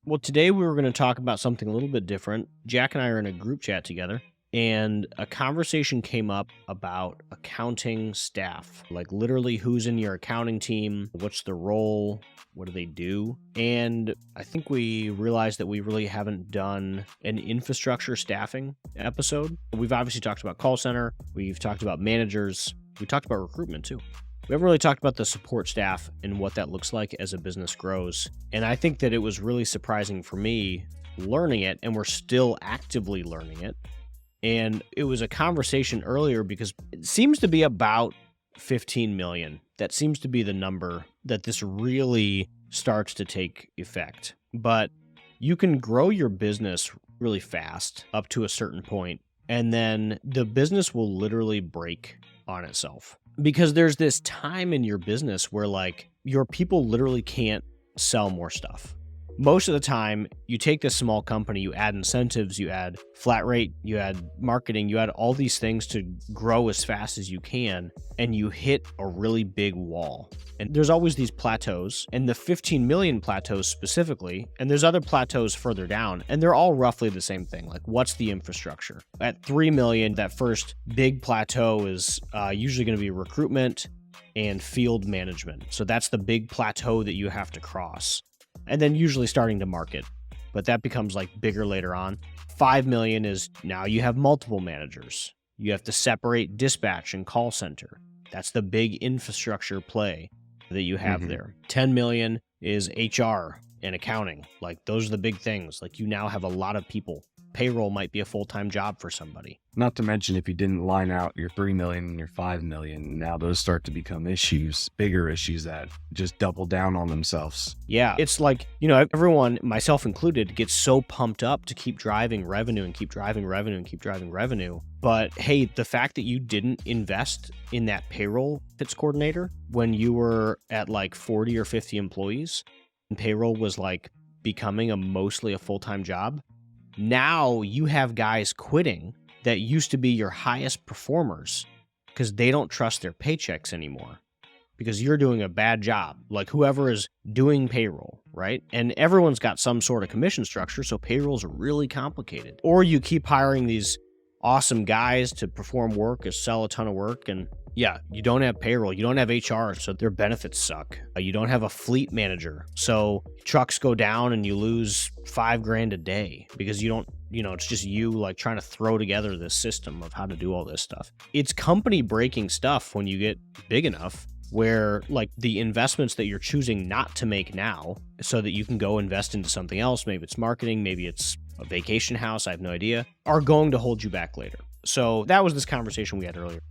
Well, today we were going to talk about something a little bit different. Jack and I are in a group chat together, and a conversation came up about accounting staff. Like, literally, who's in your accounting team? What's the role? What do they do? And I think we realized that we really haven't done an infrastructure staffing episode. We've obviously talked about call center, we've talked about managers, we talked about recruitment too. We haven't really talked about the support staff and what that looks like as a business grows. And I think that it was really surprising for me learning it, and we're still actively learning it. And it was a conversation earlier because it seems to be about 15 million. That seems to be the number that this really starts to take effect. But you can grow your business really fast up to a certain point, and then the business will literally break on itself. Because there's this time in your business where like your people literally can't sell more stuff. Most of the time, you take this small company, you add incentives, you add flat rate, you add marketing, you add all these things to grow as fast as you can, and you hit a really big wall. And there's always these plateaus, and the 15 million plateaus specifically, and there's other plateaus further down, and they're all roughly the same thing. Like, what's the infrastructure? At 3 million, that first big plateau is usually going to be recruitment and field management. So that's the big plateau that you have to cross. And then usually starting to market, but that becomes like bigger later on. 5 million is now you have multiple managers. You have to separate dispatch and call center. That's the big infrastructure play that you have there. 10 million is HR and accounting. Like, those are the big things. Like, you now have a lot of people. Payroll might be a full-time job for somebody. Not to mention, if you didn't line out your 3 million and your 5 million, now those start to become issues, bigger issues that just double down on themselves. Yeah, it's like, everyone, myself included, gets so pumped up to keep driving revenue and keep driving revenue and keep driving revenue. But hey, the fact that you didn't invest in that payroll fits coordinator when you were at like 40 or 50 employees and payroll was like becoming mostly a full-time job. Now you have guys quitting that used to be your highest performers because they don't trust their paychecks anymore because you're doing a bad job. Like, whoever is doing payroll, right? And everyone's got some sort of commission structure, so payroll's really complicated. Or you keep hiring these awesome guys to perform work or sell a ton of work, and yeah, you don't have payroll, you don't have HR, so their benefits suck. You don't have a fleet manager, so trucks go down and you lose $5,000 a day because you don't, it's just you like trying to throw together this system of how to do all this stuff. It's company breaking stuff when you get big enough where like the investments that you're choosing not to make now so that you can go invest into something else, maybe it's marketing, maybe it's a vacation house, I have no idea, are going to hold you back later. So that was this conversation we had earlier.